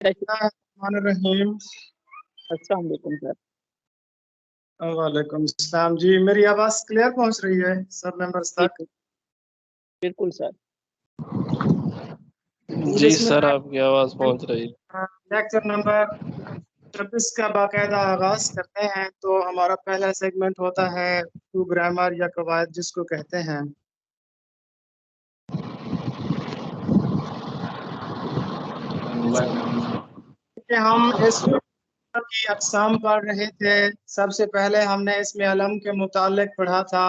रहीम। अस्सलाम वालेकुम सर। वालेकुम अस्सलाम जी। मेरी आवाज क्लियर पहुंच रही है सब मेंबर्स तक? बिल्कुल सर। जी सर, आपकी आवाज पहुंच रही है। लेक्चर नंबर 26 का बाकायदा आगाज करते हैं। तो हमारा पहला सेगमेंट होता है टू ग्रामर या कवायद जिसको कहते हैं। हम इसमें की अक़साम पढ़ रहे थे। सबसे पहले हमने इसमें अलम के मुतालिक पढ़ा था,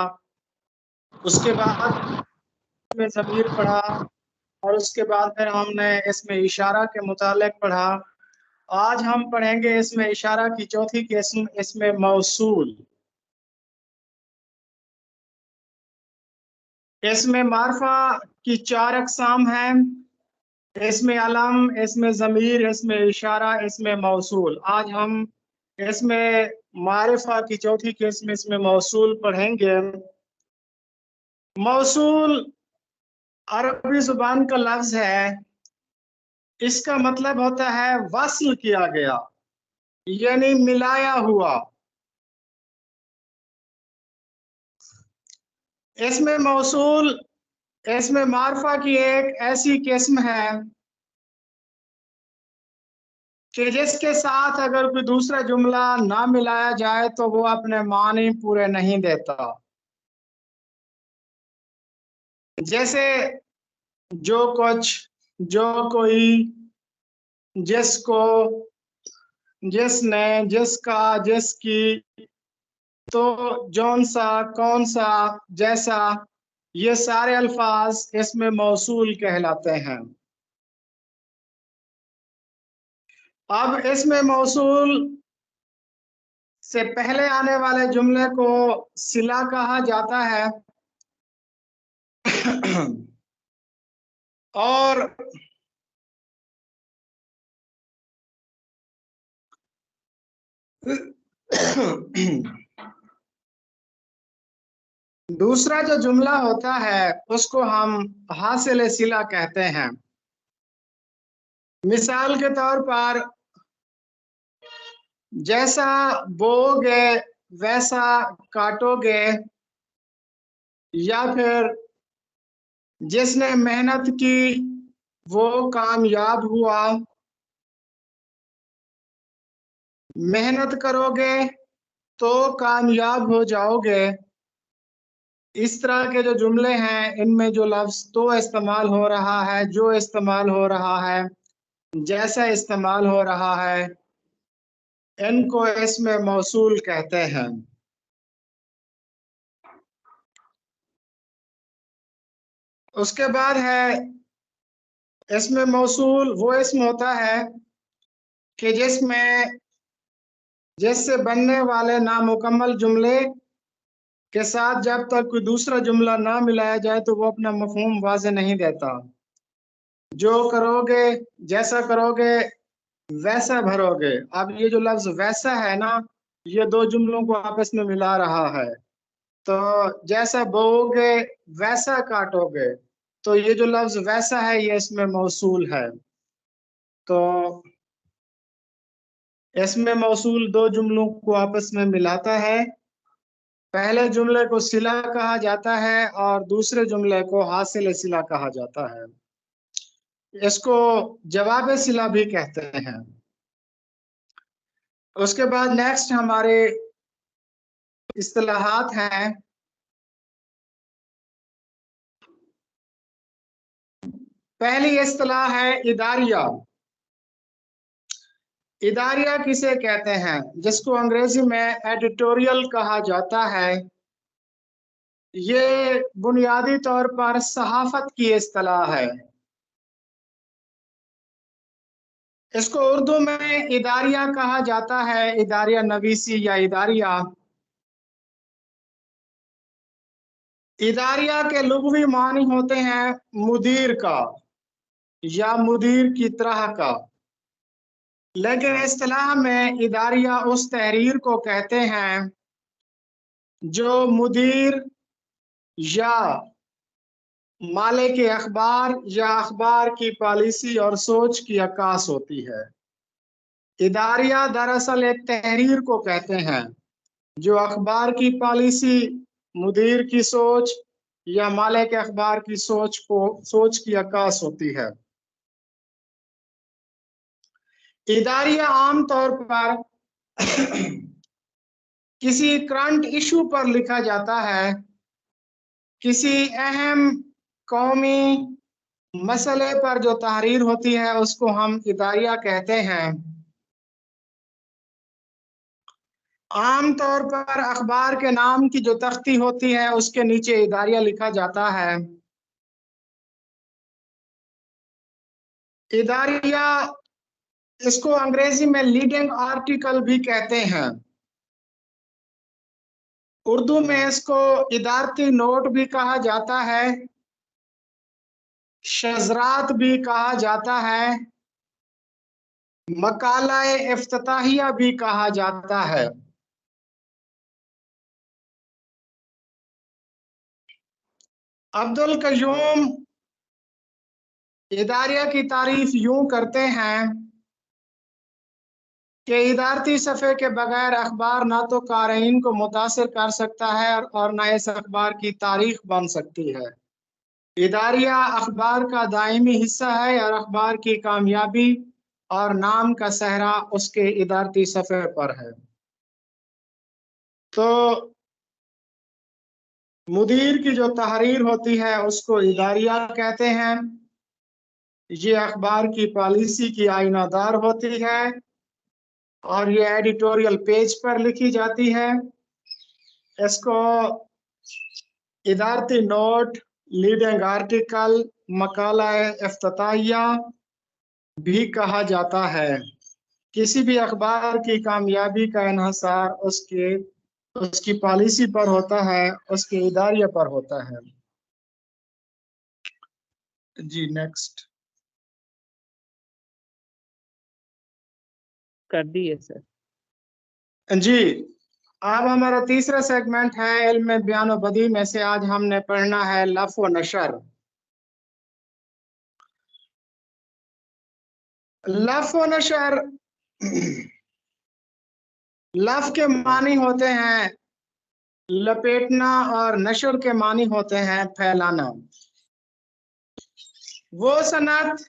उसके बाद में ज़मीर पढ़ा, और उसके बाद फिर हमने इसमें इशारा के मुतालिक पढ़ा। आज हम पढ़ेंगे इसमें इशारा की चौथी किस्म, इसमें मौसूल। इसमें मारफा की 4 अक़साम हैं, इसमें अलम, इसमें ज़मीर, इसमें इशारा, इसमें मौसूल। आज हम इसमें मारिफा की चौथी किस्म, इसमें मौसूल पढ़ेंगे। मौसूल अरबी जुबान का लफ्ज है, इसका मतलब होता है वस्ल किया गया, यानी मिलाया हुआ। इसमें मौसूल, इसमें मारफा की एक ऐसी किस्म है कि जिसके साथ अगर कोई दूसरा जुमला ना मिलाया जाए तो वो अपने मानी पूरे नहीं देता। जैसे जो कुछ, जो कोई, जिसको, जिसने, जिसका, जिसकी, तो, जौन सा, कौन सा, जैसा, ये सारे अल्फाज इसमें मौसूल कहलाते हैं। अब इसमें मौसूल से पहले आने वाले जुमले को सिला कहा जाता है, और दूसरा जो जुमला होता है उसको हम हासिल सिला कहते हैं। मिसाल के तौर पर, जैसा बोओगे वैसा काटोगे, या फिर जिसने मेहनत की वो कामयाब हुआ, मेहनत करोगे तो कामयाब हो जाओगे। इस तरह के जो जुमले हैं इनमें जो लफ्ज तो इस्तेमाल हो रहा है, जो इस्तेमाल हो रहा है, जैसा इस्तेमाल हो रहा है, इनको इसमें मौसूल कहते हैं। उसके बाद है इसमें मौसूल वो इसम होता है कि जिससे बनने वाले नामुकम्मल जुमले के साथ जब तक कोई दूसरा जुमला ना मिलाया जाए तो वो अपना मफहूम वाज़े नहीं देता। जो करोगे, जैसा करोगे वैसा भरोगे। अब ये जो लफ्ज वैसा है ना, ये दो जुमलों को आपस में मिला रहा है। तो जैसा बोओगे वैसा काटोगे, तो ये जो लफ्ज वैसा है ये इसमें मौसूल है। तो इसमें मौसूल दो जुमलों को आपस में मिलाता है। पहले जुमले को सिला कहा जाता है और दूसरे जुमले को हासिल सिला कहा जाता है। इसको जवाब सिला भी कहते हैं। उसके बाद नेक्स्ट हमारे इस्तिलाहात हैं। पहली इस्तिलाह है इदारिया। इदारिया किसे कहते हैं? जिसको अंग्रेजी में एडिटोरियल कहा जाता है। ये बुनियादी तौर पर सहाफत की इस्तिलाह है। इसको उर्दू में इदारिया कहा जाता है, इदारिया नवीसी या इदारिया। इदारिया के लुग़वी मानी होते हैं मुदीर का या मुदीर की तरह का, लेकिन इस्तिलाह में इदारिया उस तहरीर को कहते हैं जो मुदीर या मालिक अखबार या अखबार की पॉलिसी और सोच की अक्कास होती है। इदारिया दरअसल एक तहरीर को कहते हैं जो अखबार की पॉलिसी, मुदीर की सोच या मालिक अखबार की सोच की अक्कास होती है। इदारिया आम तौर पर किसी करंट इशू पर लिखा जाता है, किसी अहम कौमी मसले पर जो तहरीर होती है उसको हम इदारिया कहते हैं। आम तौर पर अखबार के नाम की जो तख्ती होती है उसके नीचे इदारिया लिखा जाता है। इदारिया, इसको अंग्रेजी में लीडिंग आर्टिकल भी कहते हैं। उर्दू में इसको इदारती नोट भी कहा जाता है, शजरात भी कहा जाता है, मकाला इफ्तिताहिया भी कहा जाता है। अब्दुल कयूम इदारिया की तारीफ यूं करते हैं कि इदारती सफ़े के बगैर अखबार ना तो क़ारीन को मुतासिर कर सकता है और ना इस अखबार की तारीख बन सकती है। इदारिया अखबार का दायमी हिस्सा है और अखबार की कामयाबी और नाम का सहरा उसके इदारती सफ़े पर है। तो मुदीर की जो तहरीर होती है उसको इदारिया कहते हैं। ये अखबार की पॉलिसी की आईनादार होती है और ये एडिटोरियल पेज पर लिखी जाती है। इसको इदारती नोट, लीडिंग आर्टिकल, मकाला इफ्तिताहिया भी कहा जाता है। किसी भी अखबार की कामयाबी का इन्हिसार उसकी पॉलिसी पर होता है, उसके इदारिया पर होता है। जी नेक्स्ट। कर दिए सर। जी, अब हमारा तीसरा सेगमेंट है इल्म बयान व बदी में से आज हमने पढ़ना है लफ व नशर। लफ व नशर, लफ के मानी होते हैं लपेटना और नशर के मानी होते हैं फैलाना। वो सनत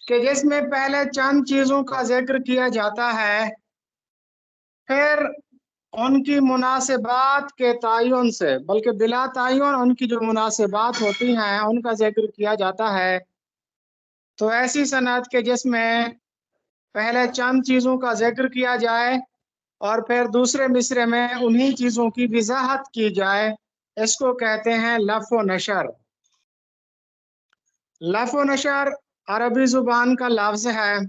कि जिसमें पहले चंद चीजों का जिक्र किया जाता है, फिर उनकी मुनासिबात के तायुन से, बल्कि बिला तायुन उनकी जो मुनासिबात होती हैं उनका जिक्र किया जाता है। तो ऐसी सनत के जिसमें पहले चंद चीजों का जिक्र किया जाए और फिर दूसरे मिसरे में उन्हीं चीजों की वजाहत की जाए, इसको कहते हैं लफ व नशर। लफ व नशर अरबी जुबान का लफ्ज है।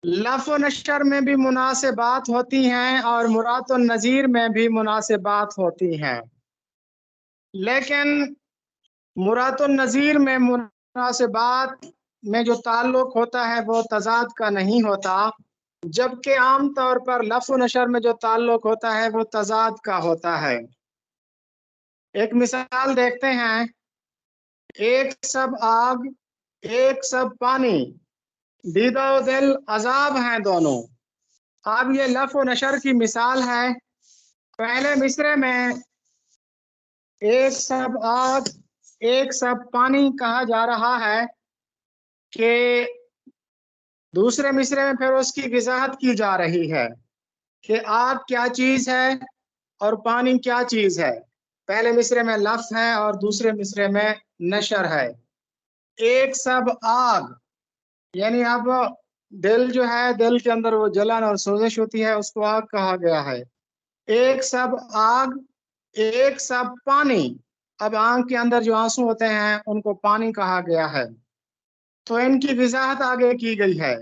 लफ व नशर में भी मुनासिबात होती हैं और मुराद नज़ीर में भी मुनासिबात होती हैं, लेकिन मुराद नज़ीर में मुनासिबात में जो ताल्लुक होता है वो तजाद का नहीं होता, जबकि आम तौर पर लफ व नशर में जो ताल्लुक होता है वो तजाद का होता है। एक मिसाल देखते हैं, एक सब आग, एक सब पानी, दीदा व दिल अजाब हैं दोनों। अब ये लफ व नशर की मिसाल है। पहले मिसरे में एक सब आग, एक सब पानी कहा जा रहा है कि दूसरे मिसरे में फिर उसकी वजाहत की जा रही है कि आग क्या चीज है और पानी क्या चीज है। पहले मिसरे में लफ्ज है और दूसरे मिसरे में नशर है। एक सब आग, यानी अब दिल जो है, दिल के अंदर वो जलन और सोजिश होती है, उसको आग कहा गया है। एक सब आग, एक सब पानी, अब आंख के अंदर जो आंसू होते हैं उनको पानी कहा गया है। तो इनकी वजाहत आगे की गई है।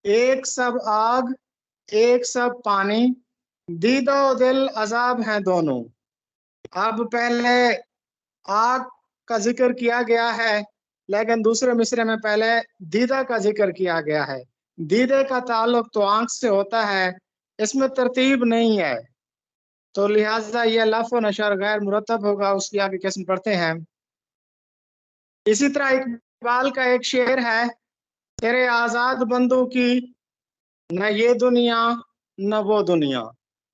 एक सब आग, एक सब पानी, दीदा और दिल अजाब हैं दोनों। अब पहले आग का जिक्र किया गया है, लेकिन दूसरे मिसरे में पहले दीदा का जिक्र किया गया है। दीदे का ताल्लुक तो आंख से होता है, इसमें तरतीब नहीं है, तो लिहाजा यह लफ व नशर गैर मुरतब होगा। उसकी आगे किस्म पढ़ते हैं। इसी तरह इकबाल का एक शेर है, تیرے آزاد بندوں کی نہ یہ دنیا نہ وہ دنیا.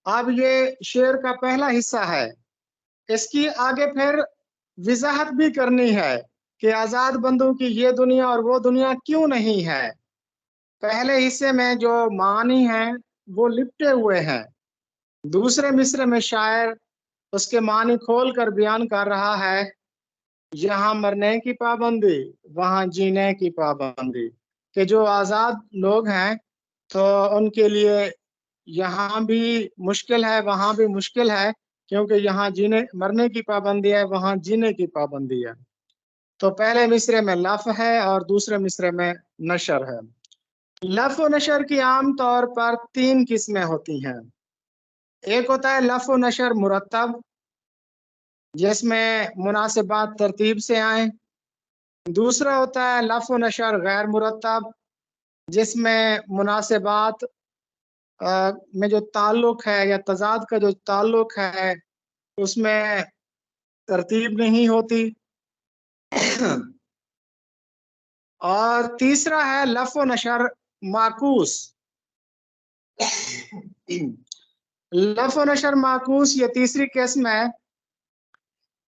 اب یہ شعر کا پہلا حصہ ہے. اس کی آگے پھر وضاحت بھی کرنی ہے کہ آزاد بندوں کی یہ دنیا اور وہ دنیا کیوں نہیں ہے. پہلے حصے میں جو معنی ہیں وہ لپٹے ہوئے ہیں. دوسرے مصرع میں شاعر اس کے معنی کھول کر بیان کر رہا ہے. یہاں مرنے کی پابندی وہاں جینے کی پابندی، کہ جو آزاد لوگ ہیں تو ان کے لیے یہاں بھی مشکل ہے وہاں بھی مشکل ہے، کیونکہ یہاں مرنے کی پابندی ہے وہاں جینے کی پابندی ہے. تو پہلے مصرع میں لف ہے اور دوسرے مصرع میں نشر ہے. لف و نشر کی عام طور پر 3 قسمیں ہوتی ہیں. ایک ہوتا ہے لف و نشر مرتب، جس میں مناسبات ترتیب سے آئیں. دوسرا ہوتا ہے لف و نشر غیر مرتب، جس میں مناسبات میں جو تعلق ہے یا تضاد کا جو تعلق ہے اس میں ترتیب نہیں ہوتی. اور تیسرا ہے لف و نشر معکوس. لف و نشر معکوس یہ تیسری قسم ہے.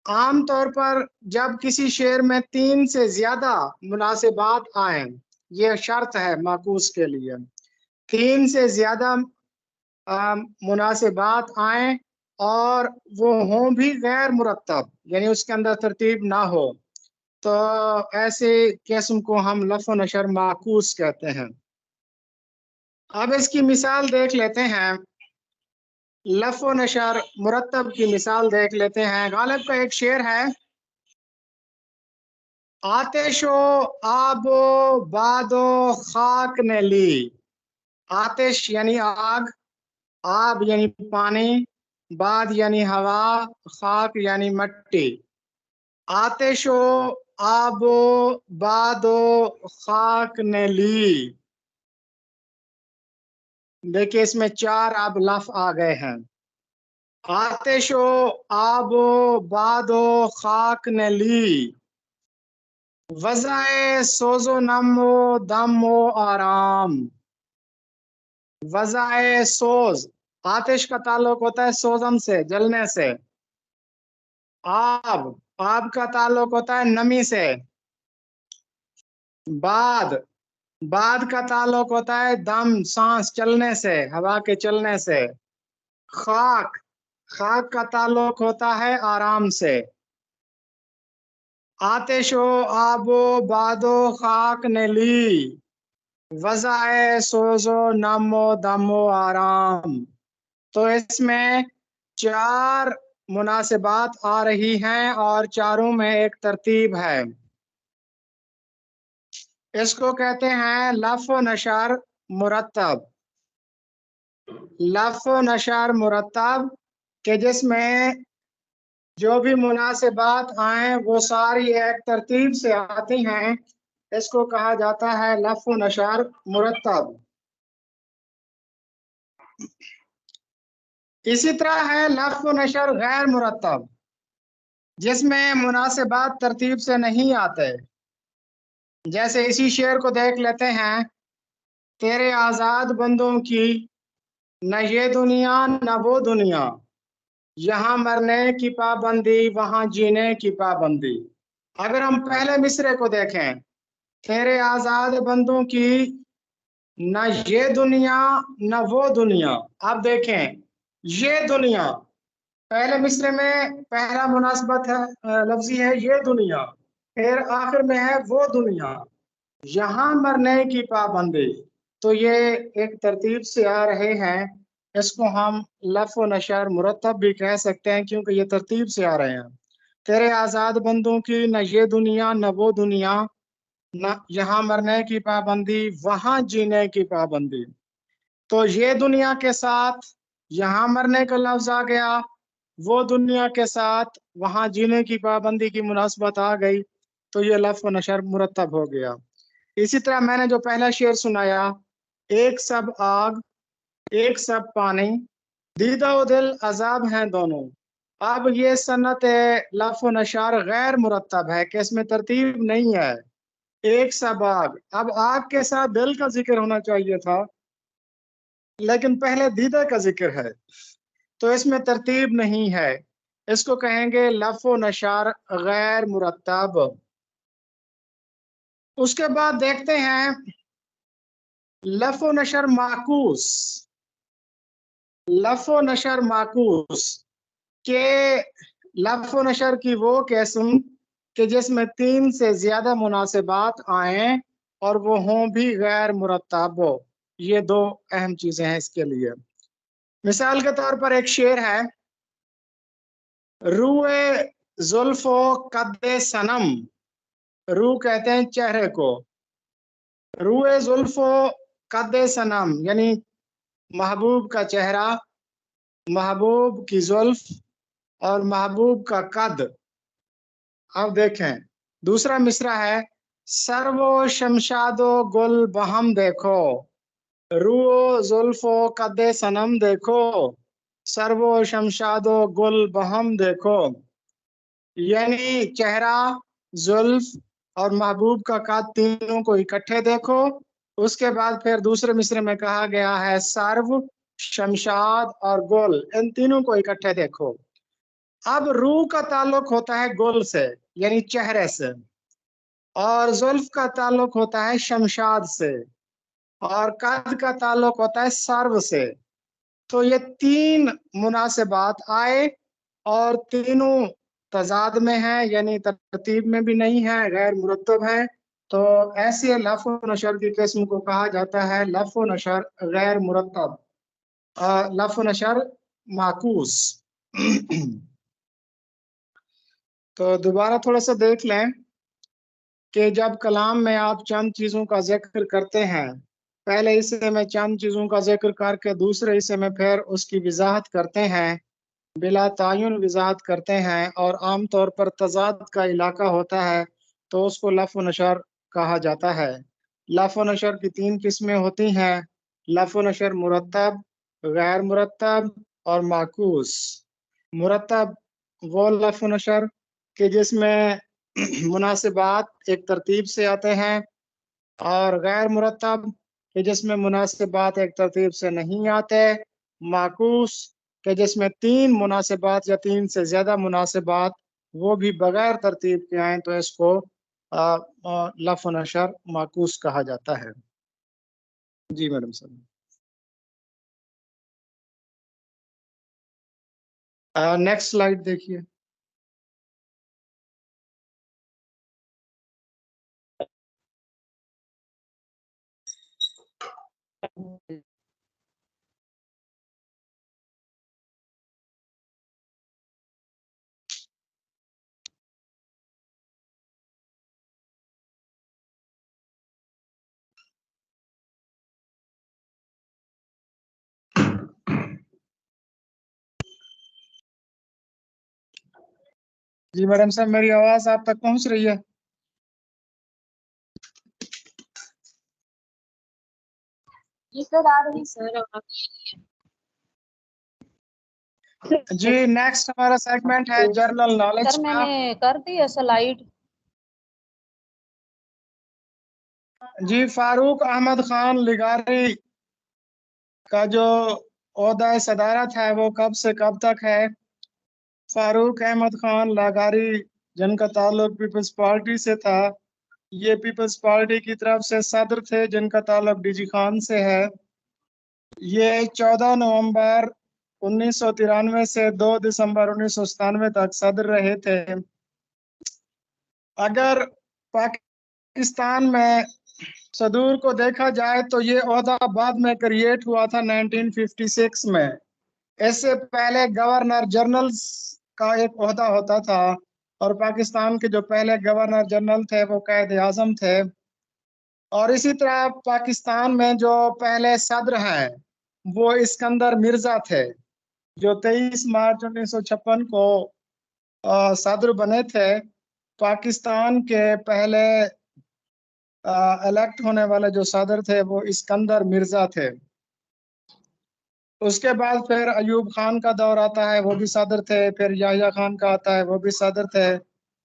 عام طور پر جب کسی شعر میں 3 سے زیادہ مناسبات آئیں، یہ شرط ہے معکوس کے لیے، 3 سے زیادہ مناسبات آئیں اور وہ ہوں بھی غیر مرتب، یعنی اس کے اندر ترتیب نہ ہو، تو ایسے قسم کو ہم لف و نشر معکوس کہتے ہیں. اب اس کی مثال دیکھ لیتے ہیں. لف و نشر مرتب کی مثال دیکھ لیتے ہیں. غالب کا ایک شعر ہے: آتش و آب و باد و خاک نے لی. آتش یعنی آگ، آب یعنی پانی، باد یعنی ہوا، خاک یعنی مٹی. آتش و آب و باد و خاک نے لی. دیکھیں اس میں 4 اب لف آ گئے ہیں. آتش و آب و باد و خاک نے لی، وضع سوز و نم و دم و آرام. وضع سوز، آتش کا تعلق ہوتا ہے سوزم سے، جلنے سے. آب، آب کا تعلق ہوتا ہے نمی سے. باد، باد کا تعلق ہوتا ہے دم، سانس چلنے سے، ہوا کے چلنے سے. خاک، خاک کا تعلق ہوتا ہے آرام سے. آتش و آب و باد و خاک نے لی، وضع سوز و نم و دم و آرام. تو اس میں 4 مناسبات آ رہی ہیں اور چاروں میں ایک ترتیب ہے. اس کو کہتے ہیں لف و نشر مرتب. لف و نشر مرتب کہ جس میں جو بھی مناسبات آئیں وہ ساری ایک ترتیب سے آتی ہیں، اس کو کہا جاتا ہے لف و نشر مرتب. اسی طرح ہے لف و نشر غیر مرتب، جس میں مناسبات ترتیب سے نہیں آتے. جیسے اسی شعر کو دیکھ لیتے ہیں: تیرے آزاد بندوں کی نہ یہ دنیا نہ وہ دنیا، یہاں مرنے کی پابندی وہاں جینے کی پابندی. اگر ہم پہلے مصرے کو دیکھیں: تیرے آزاد بندوں کی نہ یہ دنیا نہ وہ دنیا. اب دیکھیں یہ دنیا، پہلے مصرے میں پہلا مناسبت ہے لفظی ہے یہ دنیا، پھر آخر میں ہے وہ دنیا، یہاں مرنے کی پابندی. تو یہ ایک ترتیب سے آ رہے ہیں. اس کو ہم لف و نشر مرتب بھی کہہ سکتے ہیں کیونکہ یہ ترتیب سے آ رہے ہیں. تیرے آزاد بندوں کی نہ یہ دنیا نہ وہ دنیا، نہ یہاں مرنے کی پابندی وہاں جینے کی پابندی. تو یہ دنیا کے ساتھ یہاں مرنے کا لفظ آ گیا، وہ دنیا کے ساتھ وہاں جینے کی پابندی کی مناسبت آ گئی، تو یہ لف و نشر مرتب ہو گیا. اسی طرح میں نے جو پہلا شعر سنایا: ایک سب آگ ایک سب پانی، دیدہ و دل عذاب ہیں دونوں. اب یہ صنعت لف و نشر غیر مرتب ہے کہ اس میں ترتیب نہیں ہے. ایک سا باغ. اب آگ کے ساتھ دل کا ذکر ہونا چاہیے تھا لیکن پہلے دیدہ کا ذکر ہے تو اس میں ترتیب نہیں ہے. اس کو کہیں گے لف و نشر غیر مرتب. اس کے بعد دیکھتے ہیں لف و نشر معکوس. لف و نشر معکوس کہ لف و نشر کی وہ قسم کہ جس میں 3 سے زیادہ مناسبات آئیں اور وہ ہوں بھی غیر مرتب ہو. یہ 2 اہم چیزیں ہیں اس کے لیے. مثال کے طور پر ایک شعر ہے روئے زلف و قد صنم. رو کہتے ہیں چہرے کو. روئے زلف و قد صنم یعنی محبوب کا چہرہ، محبوب کی زلف اور محبوب کا قد. اب دیکھیں دوسرا مصرع ہے سر و شمشاد و گل بہم دیکھو. رو و زلف و قد صنم دیکھو، سر و شمشاد و گل بہم دیکھو. یعنی چہرہ، زلف اور محبوب کا قد تینوں کو اکٹھے دیکھو. اس کے بعد پھر دوسرے مصرع میں کہا گیا ہے سرو، شمشاد اور گل، ان تینوں کو اکٹھے دیکھو. اب روح کا تعلق ہوتا ہے گل سے یعنی چہرے سے، اور زلف کا تعلق ہوتا ہے شمشاد سے، اور قد کا تعلق ہوتا ہے سرو سے. تو یہ 3 مناسبات آئے اور تینوں تضاد میں ہیں یعنی ترتیب میں بھی نہیں ہے، غیر مرتب ہے. تو ایسے لف و نشر کی قسم کو کہا جاتا ہے لف و نشر غیر مرتب، لف و نشر معکوس. تو دوبارہ تھوڑا سا دیکھ لیں کہ جب کلام میں آپ چند چیزوں کا ذکر کرتے ہیں، پہلے حصے میں چند چیزوں کا ذکر کر کے دوسرے حصے میں پھر اس کی وضاحت کرتے ہیں، بلا تعین وضاحت کرتے ہیں، اور عام طور پر تضاد کا علاقہ ہوتا ہے تو اس کو لف و نشر کہا جاتا ہے. لف و نشر کی 3 قسمیں ہوتی ہیں، لف و نشر مرتب، غیر مرتب اور معکوس. مرتب وہ لف و نشر کہ جس میں مناسبات ایک ترتیب سے آتے ہیں، اور غیر مرتب کہ جس میں مناسبات ایک ترتیب سے نہیں آتے. معکوس کہ جس میں 3 مناسبات یا 3 سے زیادہ مناسبات وہ بھی بغیر ترتیب کے آئیں تو اس کو لف و نشر معکوس کہا جاتا ہے. جی میڈم صاحب. نیکسٹ سلائیڈ دیکھیے. جی میڈم صاحب میری آواز آپ تک پہنچ رہی ہے؟ جی سر آ رہی سر. جی نیکسٹ ہمارا سیگمنٹ ہے جرنل نالج سر میں کا. نے کر دی ہے سلائیڈ. جی فاروق احمد خان لغاری کا جو عہدہ صدارت ہے وہ کب سے کب تک ہے؟ فاروق احمد خان لاغاری جن کا تعلق پیپلز پارٹی سے تھا، یہ پیپلز پارٹی کی طرف سے صدر تھے جن کا تعلق ڈی جی خان سے ہے. یہ 14 نومبر 1993 سے 2 دسمبر 1997 تک صدر رہے تھے. اگر پاکستان میں صدور کو دیکھا جائے تو یہ عہدہ بعد میں کریٹ ہوا تھا 1956 میں. اس سے پہلے گورنر جنرل کا ایک عہدہ ہوتا تھا، اور پاکستان کے جو پہلے گورنر جنرل تھے وہ قائد اعظم تھے. اور اسی طرح پاکستان میں جو پہلے صدر ہیں وہ اسکندر مرزا تھے جو 23 مارچ 1956 کو صدر بنے تھے. پاکستان کے پہلے الیکٹ ہونے والے جو صدر تھے وہ اسکندر مرزا تھے. اس کے بعد پھر ایوب خان کا دور آتا ہے، وہ بھی صدر تھے. پھر یحییٰ خان کا آتا ہے، وہ بھی صدر تھے.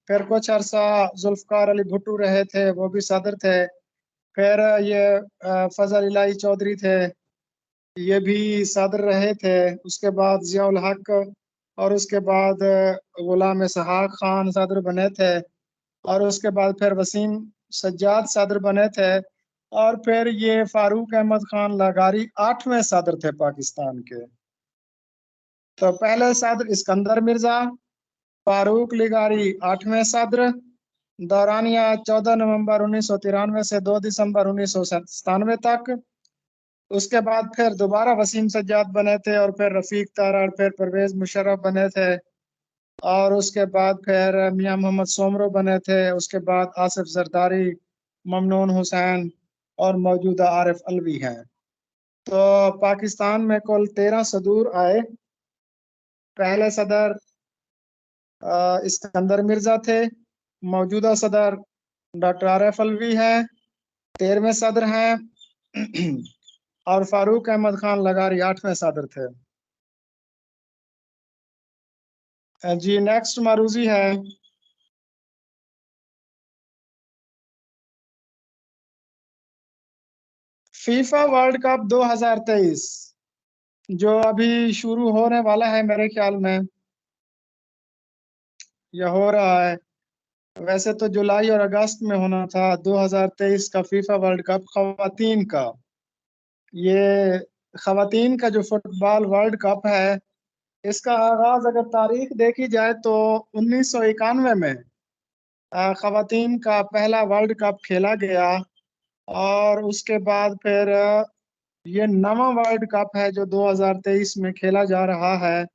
फिर कुछ अरसा जुल्फकार अली भुट्टो रहे थे, वो भी सदर थे। फिर ये फजल इलाही चौधरी थे, ये भी सदर रहे थे। उसके बाद जियाउल हक और उसके बाद गुलाम इसहाक खान सदर बने थे, और उसके बाद फिर वसीम सज्जाद सदर बने थे, और फिर ये फारूक अहमद खान लगारी 8वें सदर थे पाकिस्तान के। तो पहले सदर इस्कंदर मिर्जा, फारूक लिगारी 8वें सदर, दौरानिया 14 नवंबर 1993 से 2 दिसंबर 1997 तक। उसके बाद फिर दोबारा वसीम सज्जाद बने थे, और फिर रफीक तारा, और फिर परवेज मुशर्रफ बने थे, और उसके बाद फिर मियां मोहम्मद सोमरो बने थे। उसके बाद आसिफ जरदारी, ममनून हुसैन और मौजूदा आरिफ अलवी हैं। तो पाकिस्तान में कुल 13 सदूर आए। पहले सदर इस्कंदर मिर्जा थे, मौजूदा सदर डॉक्टर आरिफ अलवी हैं, 13वें सदर हैं, और फारूक अहमद खान लगारी 8वें सदर थे। जी नेक्स्ट मारूजी है फीफा वर्ल्ड कप 2023, जो अभी शुरू होने वाला है मेरे ख्याल में, या हो रहा है। वैसे तो जुलाई और अगस्त में होना था 2023 का फीफा वर्ल्ड कप खवातीन का। ये खवातीन का जो फुटबॉल वर्ल्ड कप है, इसका आगाज अगर तारीख देखी जाए तो 1991 में खवातीन का पहला वर्ल्ड कप खेला गया, और उसके बाद फिर ये नवा वर्ल्ड कप है जो 2023 में खेला जा रहा है,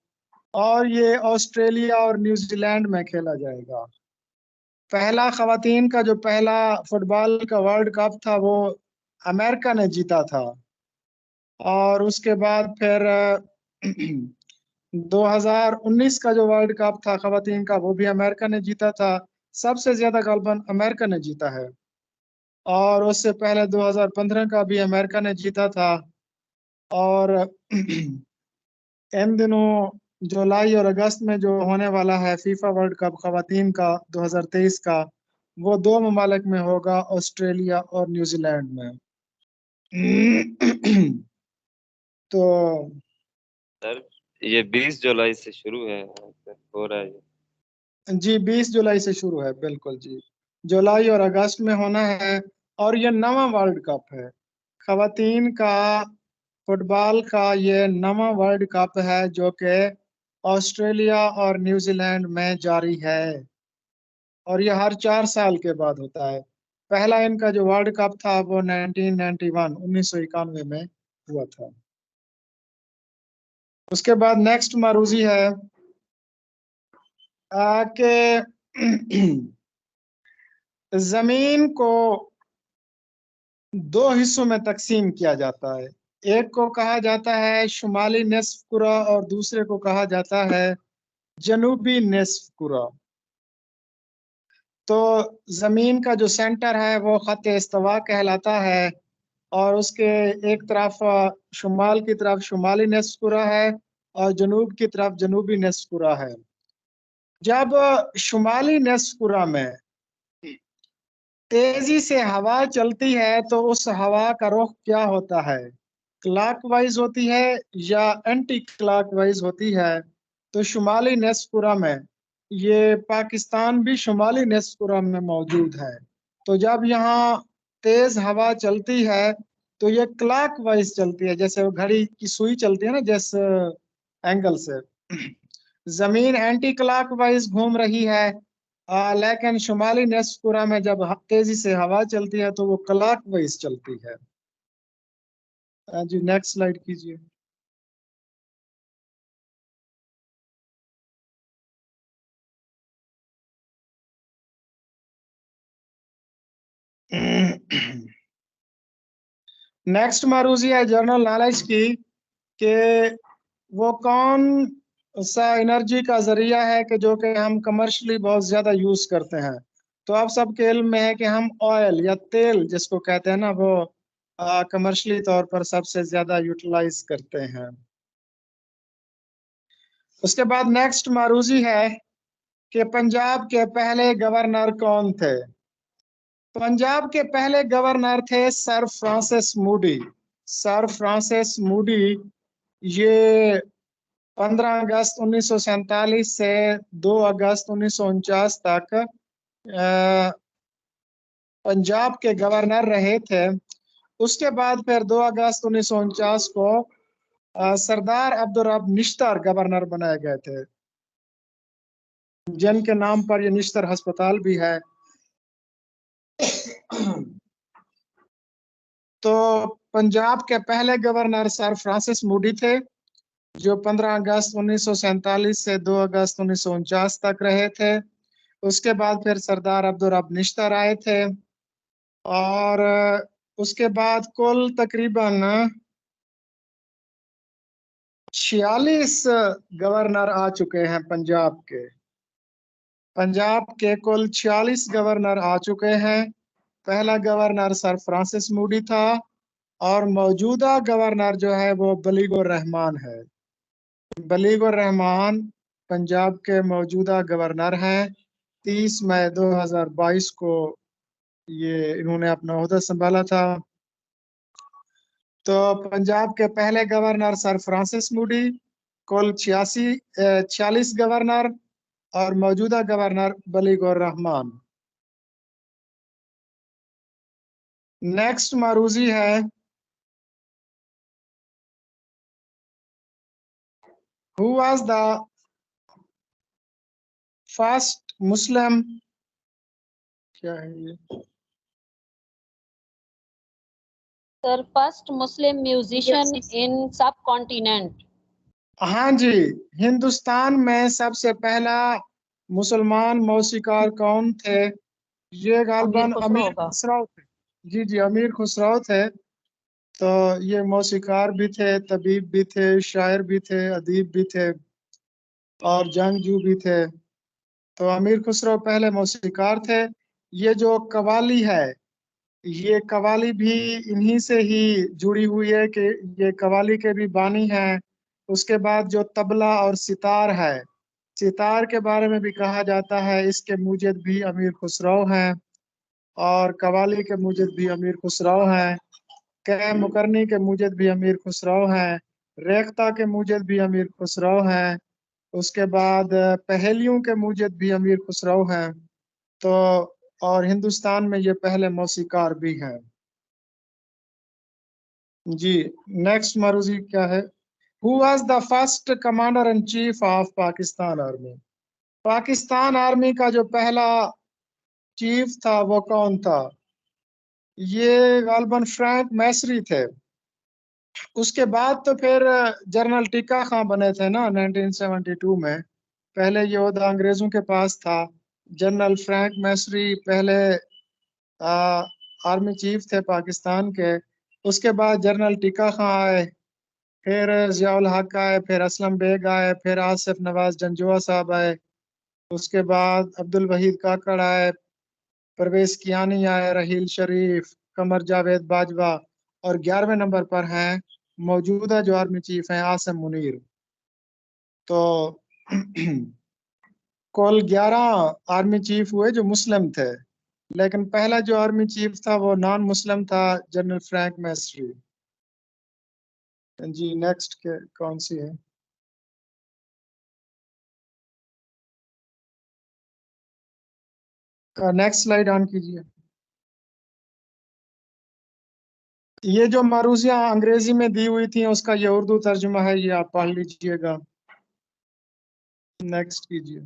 और ये ऑस्ट्रेलिया और न्यूजीलैंड में खेला जाएगा। पहला खवातीन का जो पहला फुटबॉल का वर्ल्ड कप था वो अमेरिका ने जीता था, और उसके बाद फिर 2019 का जो वर्ल्ड कप था खवातीन का, वो भी अमेरिका ने जीता था। सबसे ज्यादा गलबन अमेरिका ने जीता है, और उससे पहले 2015 का भी अमेरिका ने जीता था। और इन दिनों जुलाई और अगस्त में जो होने वाला है फीफा वर्ल्ड कप खवातीन का 2023 का, वो 2 ममालिक में होगा, ऑस्ट्रेलिया और न्यूजीलैंड में। तो सर ये 20 जुलाई से शुरू है सर, हो रहा है जी 20 जुलाई से शुरू है, बिल्कुल जी, जुलाई और अगस्त में होना है। और ये नवा वर्ल्ड कप है खवातीन का, फुटबॉल का ये नवा वर्ल्ड कप है जो कि ऑस्ट्रेलिया और न्यूजीलैंड में जारी है, और ये हर 4 साल के बाद होता है। पहला इनका जो वर्ल्ड कप था वो 1991 में हुआ था। उसके बाद नेक्स्ट मारूजी है कि जमीन को 2 हिस्सों में तकसीम किया जाता है। एक को कहा जाता है शुमाली निस्फ कुरा, और दूसरे को कहा जाता है जनूबी निस्फ कुरा। तो जमीन का जो सेंटर है वो खत इस्तवा कहलाता है, और उसके एक तरफ शुमाल की तरफ शुमाली निस्फ कुरा है, और जनूब की तरफ जनूबी निस्फ कुरा है। जब शुमाली निस्फ कुरा में तेजी से हवा चलती है तो उस हवा का रुख क्या होता है, क्लॉकवाइज होती है या एंटी क्लॉकवाइज होती है। तो शुमाली निस्फ कुरा में, ये पाकिस्तान भी शुमाली निस्फ कुरा में मौजूद है, तो जब यहाँ तेज हवा चलती है तो ये क्लॉकवाइज चलती है, जैसे वो घड़ी की सुई चलती है ना, जिस एंगल से। जमीन एंटी क्लॉकवाइज घूम रही है, लेकिन शुमाली निस्फ कुरा में जब तेजी से हवा चलती है तो वो क्लॉकवाइज चलती है। जी नेक्स्ट स्लाइड कीजिए। नेक्स्ट मारूजी है जनरल नॉलेज की, कि वो कौन सा एनर्जी का जरिया है कि जो कि हम कमर्शियली बहुत ज्यादा यूज करते हैं। तो आप सबके इल्म में है कि हम ऑयल या तेल जिसको कहते हैं ना, वो कमर्शियली तौर पर सबसे ज्यादा यूटिलाइज करते हैं। उसके बाद नेक्स्ट मारूजी है کہ پنجاب کے پہلے گورنر کون تھے؟ پنجاب کے پہلے گورنر تھے سر فرانسس موڈی. سر فرانسس موڈی یہ 15 اگست 1947 سے 2 اگست 1949 تک پنجاب کے گورنر رہے تھے. اس کے بعد پھر 2 اگست 1949 کو سردار عبدالرب نشتر گورنر بنائے گئے تھے، جن کے نام پر یہ نشتر ہسپتال بھی ہے. تو پنجاب کے پہلے گورنر سر فرانسس موڈی تھے، جو 15 اگست 1947 سے 2 اگست 1949 تک رہے تھے. اس کے بعد پھر سردار عبدالرب نشتر آئے تھے، اور اس کے بعد کل تقریباً 46 گورنر آ چکے ہیں پنجاب کے. پنجاب کے کل 46 گورنر آ چکے ہیں. پہلا گورنر سر فرانسس موڈی تھا، اور موجودہ گورنر جو ہے وہ بلیغ الرحمان ہے. بلیغ الرحمان پنجاب کے موجودہ گورنر ہیں. 30 مئی 2022 کو یہ انہوں نے اپنا عہدہ سنبھالا تھا. تو پنجاب کے پہلے گورنر سر فرانسس موڈی، کل 46 گورنر، اور موجودہ گورنر بلیغ الرحمان. نیکسٹ معروضی ہے who was the first Muslim کیا ہے یہ Sir, first Muslim musician in subcontinent. ہاں جی، ہندوستان میں سب سے پہلا مسلمان موسیقار کون تھے؟ یہ غالباً امیر خسرو تھے. جی جی، امیر خسرو تھے. تو یہ موسیقار بھی تھے، طبیب بھی تھے، شاعر بھی تھے، ادیب بھی تھے، اور جنگجو بھی تھے. تو امیر خسرو پہلے موسیقار تھے. یہ جو قوالی ہے، یہ قوالی بھی انہی سے ہی جڑی ہوئی ہے کہ یہ قوالی کے بھی بانی ہیں. اس کے بعد جو طبلہ اور ستار ہے، ستار کے بارے میں بھی کہا جاتا ہے اس کے موجد بھی امیر خسرو ہیں، اور قوالی کے موجد بھی امیر خسرو ہیں، کہ مکرنی کے موجد بھی امیر خسرو ہیں، ریختہ کے موجد بھی امیر خسرو ہیں، اس کے بعد پہیلیوں کے موجد بھی امیر خسرو ہیں. تو اور ہندوستان میں یہ پہلے موسیقار بھی ہیں. جی، نیکسٹ معروضی کیا ہے؟ Who was the first commander in chief of Pakistan army? Pakistan army کا جو پہلا چیف تھا وہ کون تھا؟ یہ غالباً فرینک میسری تھے. اس کے بعد تو پھر جنرل ٹیکا خان بنے تھے نا 1972 میں. پہلے یہ عہدہ انگریزوں کے پاس تھا. جنرل فرینک میسری پہلے آرمی چیف تھے پاکستان کے. اس کے بعد جنرل ٹیکا خان آئے، پھر ضیاء الحق آئے، پھر اسلم بیگ آئے، پھر آصف نواز جنجوعہ صاحب آئے. اس کے بعد عبدالوحید کاکڑ آئے، پرویز کیانی آئے، رحیل شریف، قمر جاوید باجوہ، اور 11ویں نمبر پر ہیں موجودہ جو آرمی چیف ہیں عاصم منیر. تو کل 11 آرمی چیف ہوئے جو مسلم تھے، لیکن پہلا جو آرمی چیف تھا وہ نان مسلم تھا، جنرل فرینک میسری. جی، نیکسٹ کون سی ہے؟ نیکسٹ سلائیڈ آن کیجیے. یہ جو معروضیاں انگریزی میں دی ہوئی تھیں اس کا یہ اردو ترجمہ ہے، یہ آپ پڑھ لیجئے گا. نیکسٹ کیجیے.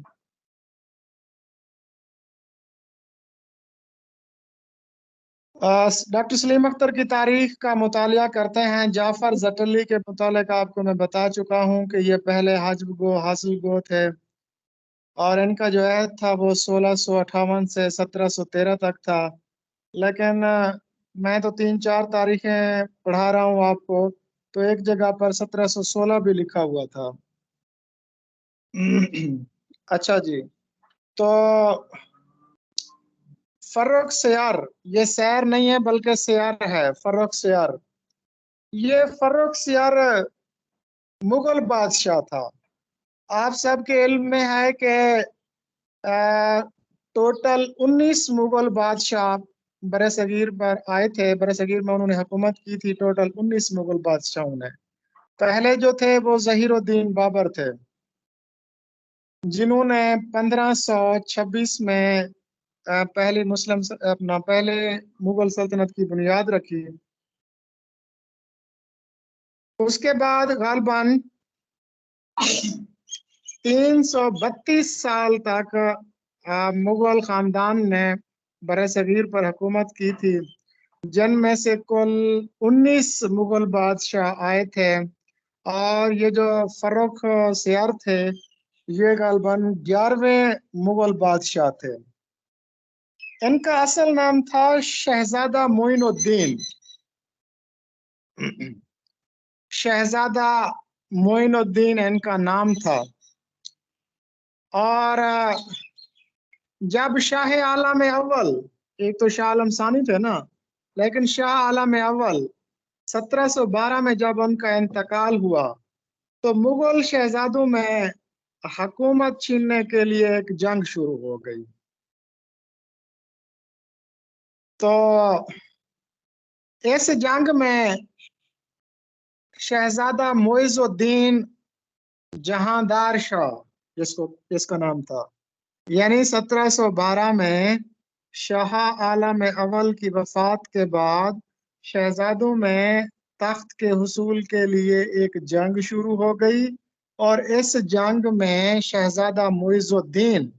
ڈاکٹر سلیم اختر کی تاریخ کا مطالعہ کرتے ہیں. جعفر زٹلی کے متعلق آپ کو میں بتا چکا ہوں کہ یہ پہلے حجب گو حاصل گو تھے، اور ان کا جو عہد تھا وہ 1658 سے 1713 تک تھا. لیکن میں تو 3-4 تاریخیں پڑھا رہا ہوں آپ کو، تو ایک جگہ پر 1716 بھی لکھا ہوا تھا. اچھا جی، تو فرخ سیار، یہ سیر نہیں ہے بلکہ سیار ہے، فرخ سیار. یہ فرخ سیار مغل بادشاہ تھا. آپ سب کے علم میں ہے کہ टोटल 19 मुगल बादशाह बर सगीर पर आए थे। बर सगीर में उन्होंने हुकूमत की थी। टोटल 19 मुगल बादशाहों ने। पहले जो थे वो ज़हीरुद्दीन बाबर थे, जिन्होंने 1526 में पहले मुगल सल्तनत की बुनियाद रखी। उसके बाद गालबन 332 साल तक मुगल खानदान ने बरसगीर पर हुकूमत की थी, जिनमें से कुल 19 मुगल बादशाह आए थे। और ये जो फर्रुख सियार थे, ये गालबन 11वें मुगल बादशाह थे। इनका असल नाम था शहजादा मोइनुद्दीन। शहजादा मोइनुद्दीन इनका नाम था। और जब शाह आलम अव्वल, एक तो शाह आलम सानी थे ना, लेकिन शाह आलम अव्वल 1712 में जब उनका इंतकाल हुआ, तो मुगल शहजादों में हुकूमत छीनने के लिए एक जंग शुरू हो गई। तो इस जंग में शहजादा मोइजुद्दीन जहांदार शाह, जिसका नाम था, यानी 1712 में शाह आलम अव्वल की वफात के बाद शहजादों में तख्त के हुसूल के लिए एक जंग शुरू हो गई। और इस जंग में शहजादा मोइजुद्दीन,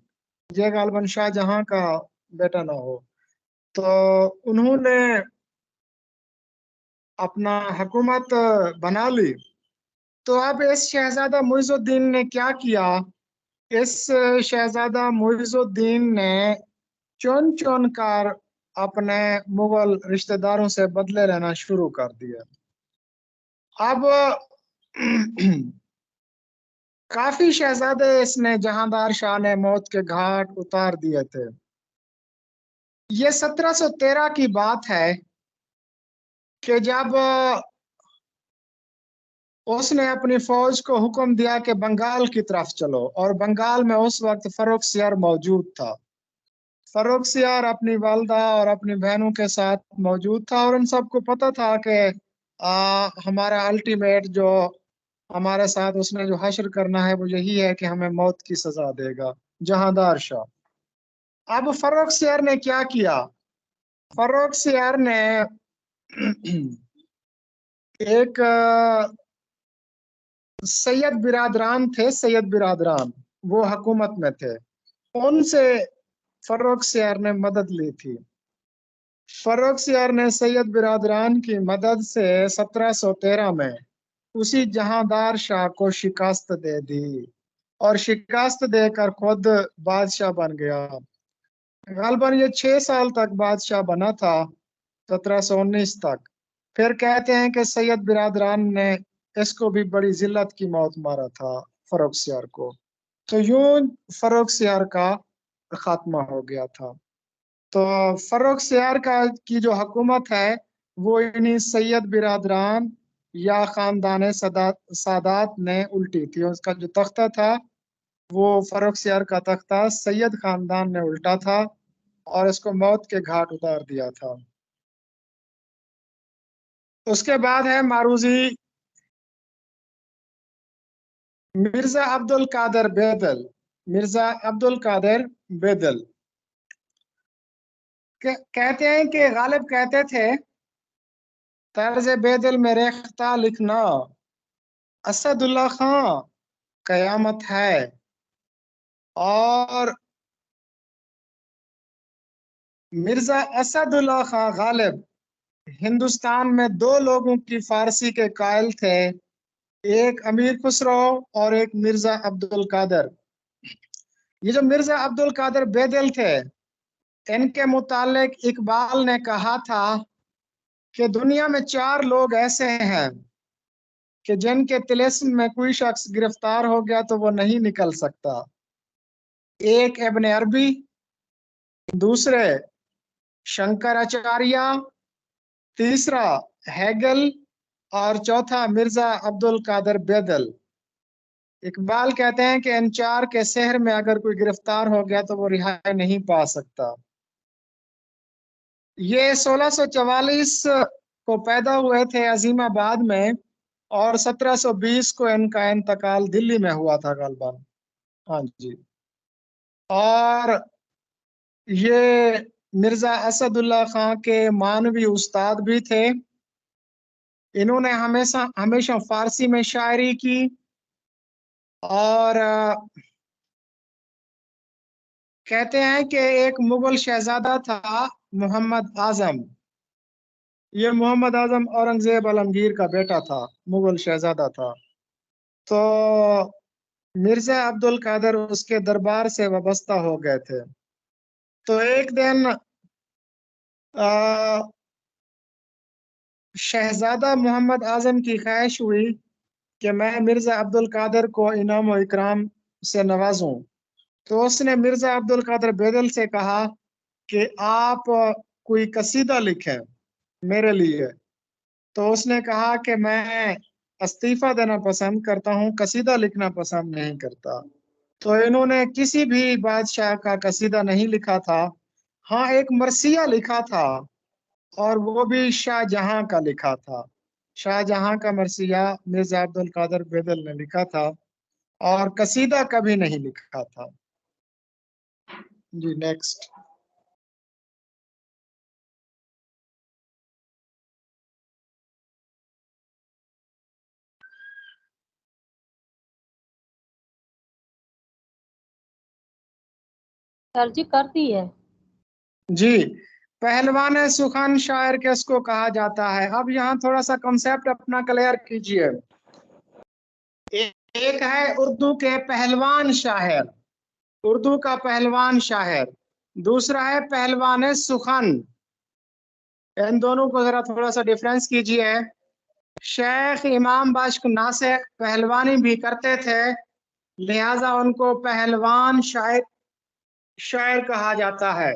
ये गालबन शाहजहां का बेटा ना हो, तो उन्होंने अपना हुकूमत बना ली। तो अब इस शहजादा मोइजुद्दीन ने क्या किया? इस शहजादा मोइजुद्दीन ने चुन चुन कर अपने मुगल रिश्तेदारों से बदले लेना शुरू कर दिया। अब काफी शहजादे इसने जहांदार शाह ने मौत के घाट उतार दिए थे। ये 1713 की बात है कि जब उसने अपनी फौज को हुक्म दिया कि बंगाल की तरफ चलो, और बंगाल में उस वक्त फर्रुख सियार मौजूद था। फर्रुख सियार अपनी वालदा और अपनी बहनों के साथ मौजूद था, और उन सबको पता था कि हमारा अल्टीमेट जो हमारे साथ उसने जो हश्र करना है वो यही है कि हमें मौत की सजा देगा, जहांदार शाह। अब फर्रुख सियार ने क्या किया? फर्रुख सियार ने एक सैयद बिरादरान थे, सैयद बिरादरान, वो हुकूमत में थे, उनसे फर्रुख सियार ने मदद ली थी। फर्रुख सियार ने सैयद बिरादरान की मदद से 1713 में उसी जहांदार शाह को शिकस्त दे दी, और शिकस्त देकर खुद बादशाह बन गया। गालबन ये 6 साल तक बादशाह बना था, 1719 तक। फिर कहते हैं कि सैयद बिरादरान ने इसको भी बड़ी जिल्लत की मौत मारा था, फर्रुख सियार को। तो यूं फर्रुख सियार का खात्मा हो गया था। तो फर्रुख सियार की जो हुकूमत है वो इन्हीं सैयद बिरादरान या खानदान सादात ने उल्टी थी। उसका जो तख्ता था वो फर्रुख सियार का तख्ता सैयद खानदान ने उल्टा था और इसको मौत के घाट उतार दिया था। उसके बाद है मारूजी मिर्जा अब्दुल कादर बेदल। मिर्जा अब्दुल कादर बेदल कहते हैं कि गालिब कहते थे, तर्ज बेदल में रेख्ता लिखना, असदुल्ला खां कयामत है। और मिर्जा असदुल्ला खां गालिब हिंदुस्तान में 2 लोगों की फारसी के कायल थे, एक अमीर खुसरो और एक मिर्जा अब्दुल कादर। ये जो मिर्जा अब्दुल कादर बेदल थे, इनके मुतालिक इकबाल ने कहा था कि दुनिया में 4 लोग ऐसे हैं कि जिनके तिलिस्म में कोई शख्स गिरफ्तार हो गया तो वो नहीं निकल सकता। एक इब्न अरबी, दूसरे शंकराचार्य, तीसरा हेगल, और चौथा मिर्जा अब्दुल कादर बेदल। اقبال کہتے ہیں کہ انچار کے شہر میں اگر کوئی گرفتار ہو گیا تو وہ رہائی نہیں پا سکتا۔ یہ 1644 کو پیدا ہوئے تھے عظیم آباد میں، اور 1720 کو ان کا انتقال دلی میں ہوا تھا غالباً۔ ہاں جی، اور یہ مرزا اسد اللہ خان کے مانوی استاد بھی تھے۔ انہوں نے ہمیشہ فارسی میں شاعری کی، اور کہتے ہیں کہ ایک مغل شہزادہ تھا محمد اعظم، یہ محمد اعظم اورنگزیب عالمگیر کا بیٹا تھا، مغل شہزادہ تھا۔ تو مرزا عبد القادر اس کے دربار سے وابستہ ہو گئے تھے۔ تو ایک دن شہزادہ محمد اعظم کی خواہش ہوئی کہ میں مرزا عبد القادر کو انعام و اکرام سے نوازوں۔ تو اس نے مرزا عبد القادر بیدل سے کہا کہ آپ کوئی قصیدہ لکھیں میرے لیے۔ تو اس نے کہا کہ میں استعفیٰ دینا پسند کرتا ہوں، قصیدہ لکھنا پسند نہیں کرتا۔ تو انہوں نے کسی بھی بادشاہ کا قصیدہ نہیں لکھا تھا، ہاں ایک مرثیہ لکھا تھا، اور وہ بھی شاہ جہاں کا لکھا تھا۔ شاہ جہاں کا مرثیہ مرزا عبد القادر بیدل نے لکھا تھا، اور قصیدہ کبھی نہیں لکھا تھا۔ جی نیکسٹ۔ سر جی کر دی ہے۔ جی، پہلوان سخن شاعر کس کو کہا جاتا ہے؟ اب یہاں تھوڑا سا کنسیپٹ اپنا کلیئر کیجئے۔ ایک ہے اردو کے پہلوان شاعر، اردو کا پہلوان شاعر، دوسرا ہے پہلوان سخن۔ ان دونوں کو ذرا تھوڑا سا ڈیفرنس کیجئے۔ شیخ امام بخش ناسخ پہلوانی بھی کرتے تھے، لہذا ان کو پہلوان شاعر کہا جاتا ہے۔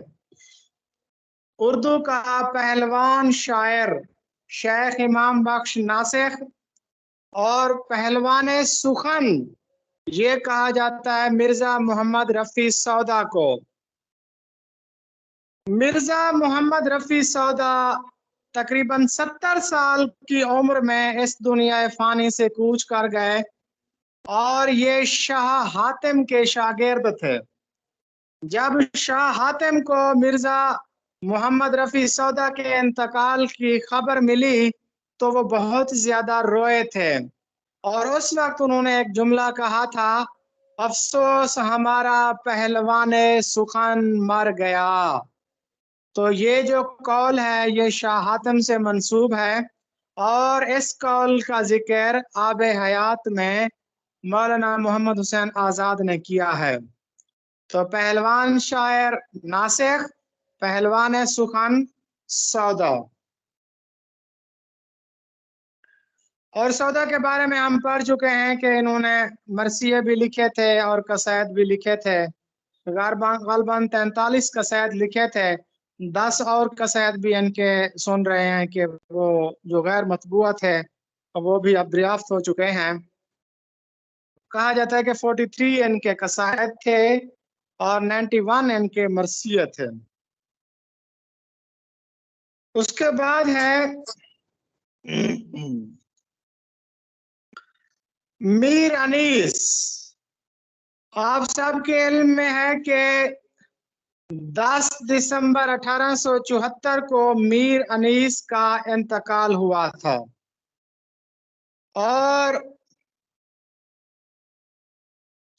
اردو کا پہلوان شاعر شیخ امام بخش ناسخ، اور پہلوان سخن یہ کہا جاتا ہے مرزا محمد رفیع سودا کو۔ مرزا محمد رفیع سودا تقریباً 70 سال کی عمر میں اس دنیا فانی سے کوچ کر گئے، اور یہ شاہ حاتم کے شاگرد تھے۔ جب شاہ حاتم کو مرزا محمد رفیع سودا کے انتقال کی خبر ملی تو وہ بہت زیادہ روئے تھے، اور اس وقت انہوں نے ایک جملہ کہا تھا، افسوس ہمارا پہلوان سخن مر گیا۔ تو یہ جو قول ہے یہ شاہ حاتم سے منسوب ہے، اور اس قول کا ذکر آب حیات میں مولانا محمد حسین آزاد نے کیا ہے۔ تو پہلوان شاعر ناسخ، پہلوان سخن سودا۔ اور سودا کے بارے میں ہم پڑھ چکے ہیں کہ انہوں نے مرثیے بھی لکھے تھے اور قصائد بھی لکھے تھے، غالباً 43 قصائد لکھے تھے۔ 10 اور قصائد بھی ان کے سن رہے ہیں کہ وہ جو غیر مطبوع تھے وہ بھی اب دریافت ہو چکے ہیں۔ کہا جاتا ہے کہ 43 ان کے قصائد تھے اور 91 ان کے مرثیے تھے۔ اس کے بعد ہے میر انیس۔ آپ سب کے علم میں ہے کہ 10 دسمبر 1874 کو میر انیس کا انتقال ہوا تھا، اور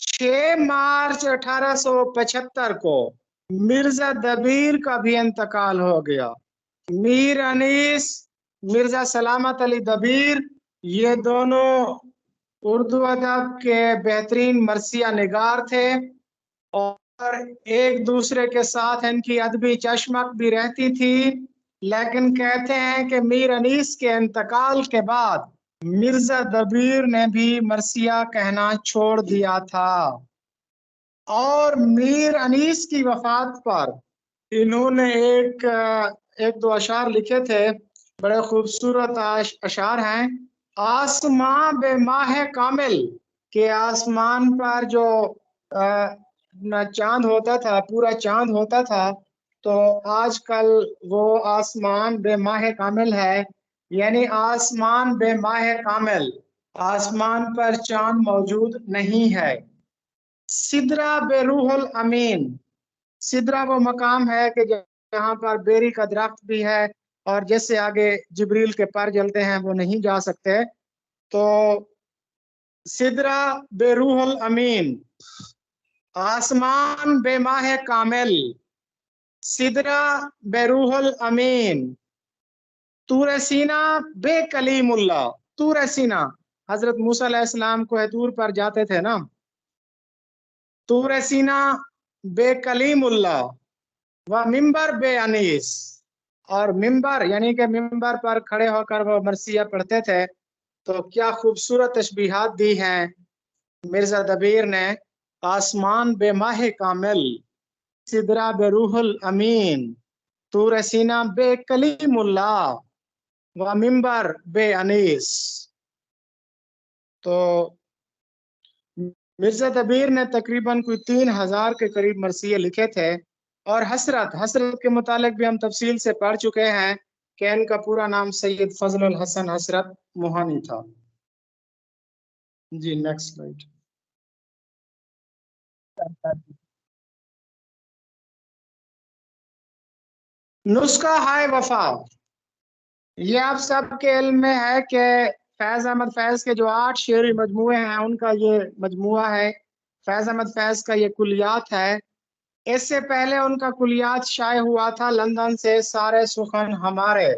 6 مارچ 1875 کو مرزا دبیر کا بھی انتقال ہو گیا۔ میر انیس، مرزا سلامت علی دبیر، یہ دونوں اردو ادب کے بہترین مرثیہ نگار تھے، اور ایک دوسرے کے ساتھ ان کی ادبی چشمک بھی رہتی تھی۔ لیکن کہتے ہیں کہ میر انیس کے انتقال کے بعد مرزا دبیر نے بھی مرثیہ کہنا چھوڑ دیا تھا، اور میر انیس کی وفات پر انہوں نے ایک دو اشعار لکھے تھے، بڑے خوبصورت اشعار ہیں۔ آسماں بے ماہ کامل کہ آسمان پر جو چاند ہوتا تھا، پورا چاند ہوتا تھا، تو آج کل وہ آسمان بے ماہ کامل ہے، یعنی آسمان بے ماہ کامل، آسمان پر چاند موجود نہیں ہے۔ سدرہ بے روح الامین، سدرہ وہ مقام ہے کہ جہاں پر بیری کا درخت بھی ہے، اور جیسے آگے جبریل کے پر جلتے ہیں وہ نہیں جا سکتے، تو سدرہ بے روح الامین، آسمان بے ماہ کامل، سدرہ بے روح الامین، طور سینا بے کلیم اللہ، طور سینا حضرت موسیٰ علیہ السلام کو طور پر جاتے تھے نا، طور سینا بے کلیم اللہ، و ممبر بے انیس، اور ممبر یعنی کہ ممبر پر کھڑے ہو کر وہ مرثیہ پڑھتے تھے۔ تو کیا خوبصورت تشبیہات دی ہیں مرزا دبیر نے، آسمان بے ماہ کامل، سدرہ بے روح الامین، طور سینا بے کلیم اللہ، و ممبر بے انیس۔ تو مرزا دبیر نے تقریباً کوئی 3000 کے قریب مرثیے لکھے تھے، اور حسرت کے متعلق بھی ہم تفصیل سے پڑھ چکے ہیں کہ ان کا پورا نام سید فضل الحسن حسرت موہانی تھا۔ جی نیکسٹ سلائیڈ۔ نسخہ ہائے وفا، یہ آپ سب کے علم میں ہے کہ فیض احمد فیض کے جو 8 شعری مجموعے ہیں ان کا یہ مجموعہ ہے، فیض احمد فیض کا یہ کلیات ہے۔ اس سے پہلے ان کا کلیات شائع ہوا تھا لندن سے، سارے سخن ہمارے،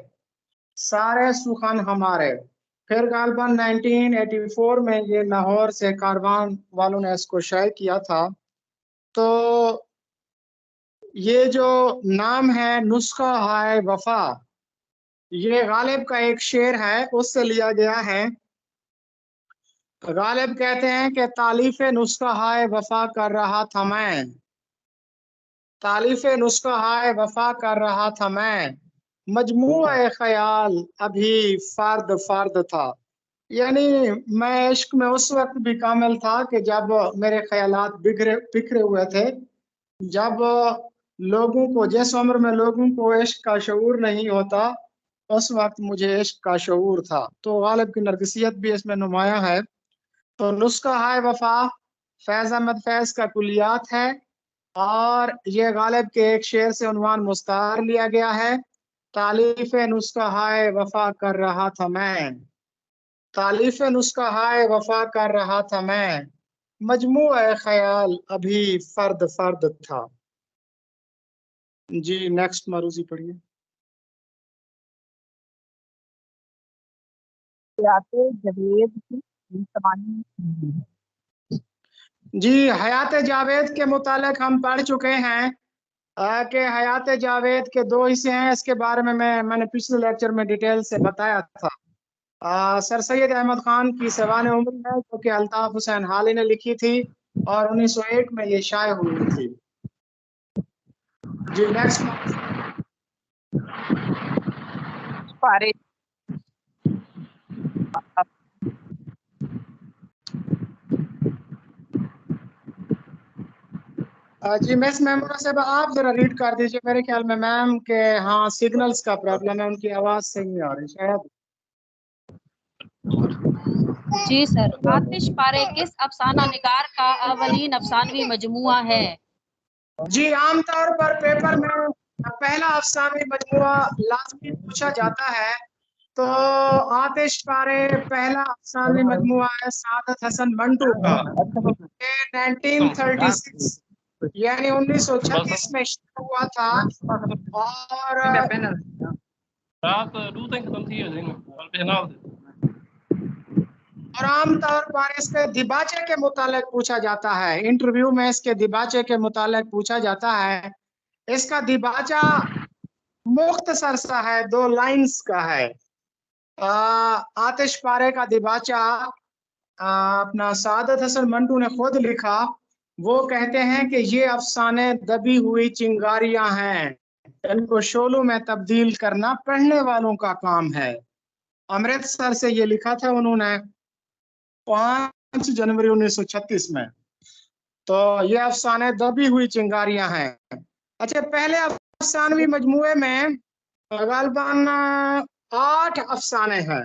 سارے سخن ہمارے، پھر غالباً 1984 میں یہ لاہور سے کاروان والوں نے اس کو شائع کیا تھا۔ تو یہ جو نام ہے نسخہ ہائے وفا، یہ غالب کا ایک شعر ہے، اس سے لیا گیا ہے۔ غالب کہتے ہیں کہ تالیف نسخہ ہائے وفا کر رہا تھا میں، تالیف نسخہ ہائے وفا کر رہا تھا میں، مجموعہ خیال ابھی فرد فرد تھا، یعنی میں عشق میں اس وقت بھی کامل تھا کہ جب میرے خیالات بکھرے ہوئے تھے، جب لوگوں کو، جس عمر میں لوگوں کو عشق کا شعور نہیں ہوتا، اس وقت مجھے عشق کا شعور تھا۔ تو غالب کی نرگسیت بھی اس میں نمایاں ہے۔ تو نسخہ ہائے وفا فیض احمد فیض کا کلیات ہے، اور یہ غالب کے ایک شعر سے عنوان مستعار لیا گیا ہے، تالیف نسخہ ہائے وفا کر رہا تھا میں، تالیف نسخہ ہائے وفا کر رہا تھا میں، مجموعہ خیال ابھی فرد فرد تھا۔ جی نیکسٹ معروضی پڑھیے۔ جی حیات جاوید کے متعلق ہم پڑھ چکے ہیں کہ حیات جاوید کے 2 حصے ہیں، اس کے بارے میں میں نے پچھلے لیکچر میں ڈیٹیل سے بتایا تھا۔ سر سید احمد خان کی سوانح عمری ہے جو کہ الطاف حسین حالی نے لکھی تھی، اور 1901 میں یہ شائع ہوئی تھی۔ جی نیکسٹ۔ جی مس میمونہ صاحب آپ ذرا ریڈ کر دیجیے، میرے خیال میں میم کے ہاں سگنلز کا پرابلم ہے، ان کی آواز صحیح نہیں آ رہی شاید۔ جی سر، آتش پارے کس افسانہ نگار کا اولین افسانوی مجموعہ ہے؟ جی عام طور پر پیپر میں پہلا افسانوی مجموعہ لازمی پوچھا جاتا ہے، تو آتش پارے پہلا افسانوی مجموعہ ہے سعادت حسن منٹو کا، 1936 یعنی 1936 میں شروع ہوا تھا، اور عام طور پر اس کے دیباچے کے متعلق پوچھا جاتا ہے، انٹرویو میں اس کے دیباچے کے متعلق پوچھا جاتا ہے۔ اس کا دیباچہ مختصر سا ہے، 2 لائنز کا ہے۔ آتش پارے کا دیباچہ اپنا سعادت حسن منٹو نے خود لکھا، وہ کہتے ہیں کہ یہ افسانے دبی ہوئی چنگاریاں ہیں، ان کو شعلوں میں تبدیل کرنا پڑھنے والوں کا کام ہے۔ امرتسر سے یہ لکھا تھا انہوں نے۔ 5 5 जनवरी 1936 में। तो ये अफसाने दबी हुई चिंगारियां हैं। अच्छा, पहले अफसानवी मजमुए में गालबान 8 अफसाने हैं,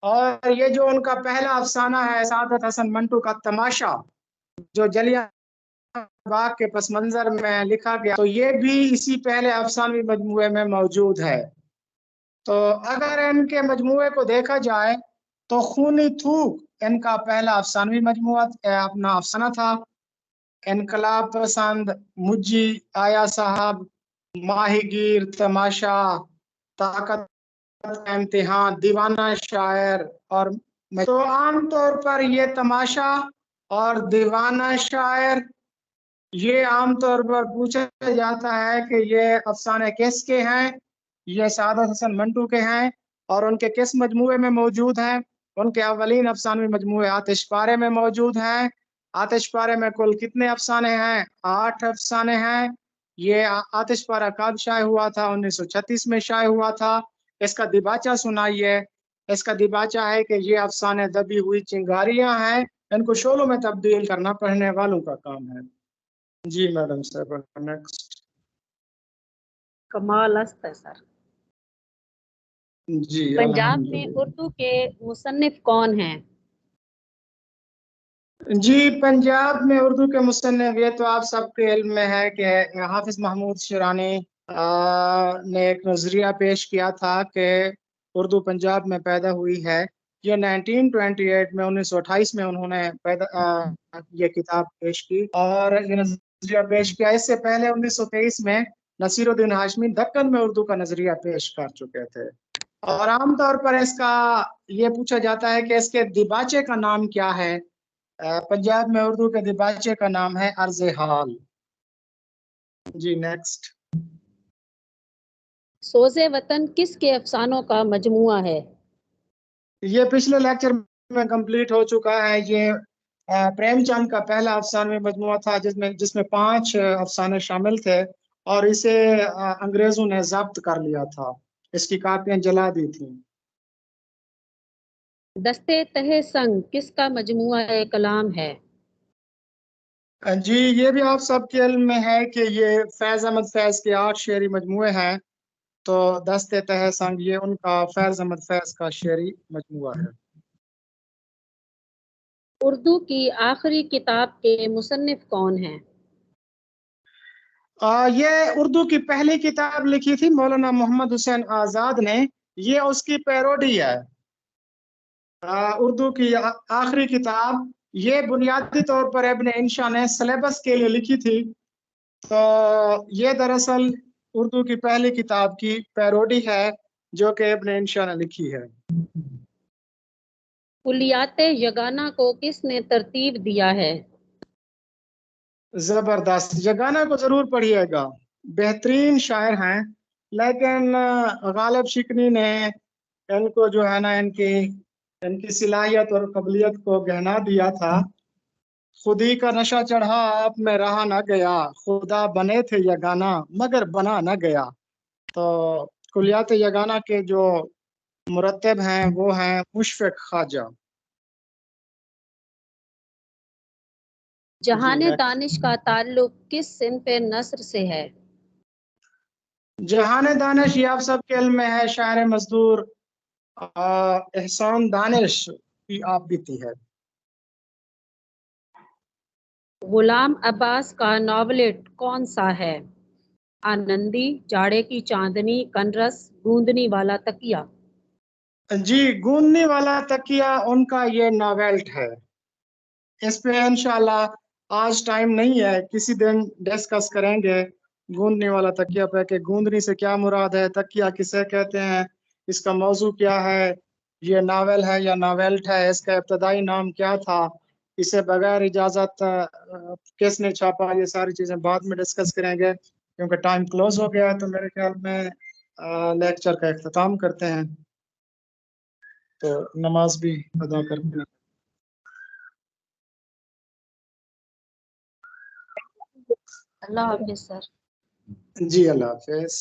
और ये जो उनका पहला अफसाना है सादत हसन मंटू का तमाशा, जो जलियांवाला बाग के पस मंजर में लिखा गया, तो ये भी इसी पहले अफसानवी मजमुए में मौजूद है। तो अगर इनके मजमुए को देखा जाए तो खूनी थूक इनका पहला अफसानवी मजमुआ अपना अफसाना था। इनकलाब पसंद, मुज्जी, आया साहब, माहीगीर, तमाशा, ताकत का इम्तिहान, दीवाना शायर और तो आमतौर पर ये तमाशा और दीवाना शायर, ये आमतौर पर पूछा जाता है कि ये अफसाने किसके हैं। ये सादत हसन मंटू के हैं और उनके किस मजमुए में मौजूद हैं। उनके अवलीन अफसानवी मजमुए आतिश पारे में मौजूद हैं। आतिश पारे में कुल कितने अफसाने हैं? 8 अफसाने हैं। ये आतिश पारा कब शाये हुआ था? 1936 में शाये हुआ था। इसका दिबाचा सुनाइए। इसका दिबाचा है कि ये अफसाने दबी हुई चिंगारियां हैं, इनको शोलों में तब्दील करना पढ़ने वालों का काम है। जी मैडम सर, नेक्स्ट। कमाल अस्त है सर। जी पंजाब में अल्हम्दुलिल्लाह। उर्दू के मुसन्निफ कौन हैं? जी, पंजाब में उर्दू के मुसन्निफ, ये तो आप सबके इल्म में है कि हाफिज महमूद शिरानी ने एक नजरिया पेश किया था कि उर्दू पंजाब में पैदा हुई है। ये 1928 में 1928 में उन्होंने ये किताब पेश की और ये नजरिया पेश किया। इससे पहले 1923 में नसीरुद्दीन हाशमी दक्कन में उर्दू का नजरिया पेश कर चुके थे। और आमतौर पर इसका ये पूछा जाता है कि इसके दिबाचे का नाम क्या है। पंजाब में उर्दू के दिबाचे का नाम है अर्ज़े हाल। जी नेक्स्ट। सोज़े वतन किसके अफसानों का मजमुआ है? ये पिछले लेक्चर में कंप्लीट हो चुका है। ये प्रेमचंद का पहला अफसानवी मजमुआ था जिसमें जिसमें 5 अफसाने शामिल थे और इसे अंग्रेजों ने जब्त कर लिया था। इसकी कापियां जला दी थी। दस्ते तहे संग किसका मजमुआ कलाम है? जी, ये भी आप सबके इल्म में है कि ये फैज अहमद फैज के 8 शेरी मजमुए हैं। तो दस्ते तह संग ये उनका फैज अहमद फैज का शेरी मजमुआ है। उर्दू की आखिरी किताब के मुसन्निफ कौन हैं? ये उर्दू की पहली किताब लिखी थी मौलाना मोहम्मद हुसैन आजाद ने। ये उसकी पैरोडी है। उर्दू की आखिरी किताब ये बुनियादी तौर पर इब्न इंशा ने सिलेबस के लिए लिखी थी। तो ये दरअसल उर्दू की पहली किताब की पैरोडी है जो कि इब्न इंशा ने लिखी है। कुलियात यगाना को किसने तरतीब दिया है? जबरदस्त, यगाना को जरूर पढ़िएगा, बेहतरीन शायर हैं। लेकिन गालिब शिकनी ने इनको जो है ना इनकी इनकी सलाहियत और काबिलियत को गहना दिया था। खुदी का नशा चढ़ा आप में रहा न गया, खुदा बने थे यगाना मगर बना न गया। तो कुलियात यगाना के जो मुरत्तब हैं वो हैं मुशफिक ख्वाजा। जी जहाने नेक्स्ट। दानिश का ताल्लुक किस सिन्फ़े नस्र से है? जहान दानिश ये आप सबके इल्म में है, शायर मजदूर एहसान दानिश की आप बीती है। गुलाम अब्बास का नॉवलेट कौन सा है? आनंदी, जाड़े की चांदनी, कनरस, गूंदनी वाला तकिया। जी, गूंदने वाला तकिया उनका ये नॉवेल्ट है। इस पे इंशाल्लाह आज टाइम नहीं है, किसी दिन डिस्कस करेंगे गूंदने वाला तकिया पे कि गूंदनी से क्या मुराद है, तकिया किसे कहते हैं, इसका मौजू क्या है, ये नावल है या नावेल्ट है, इसका इब्तदाई नाम क्या था, इसे बगैर इजाजत किसने छापा, ये सारी चीजें बाद में डिस्कस करेंगे क्योंकि टाइम क्लोज हो गया है। तो मेरे ख्याल में लेक्चर का इख्तिताम करते हैं, तो नमाज भी अदा करते हैं। अल्लाह हाफिज सर। जी अल्लाह हाफिज।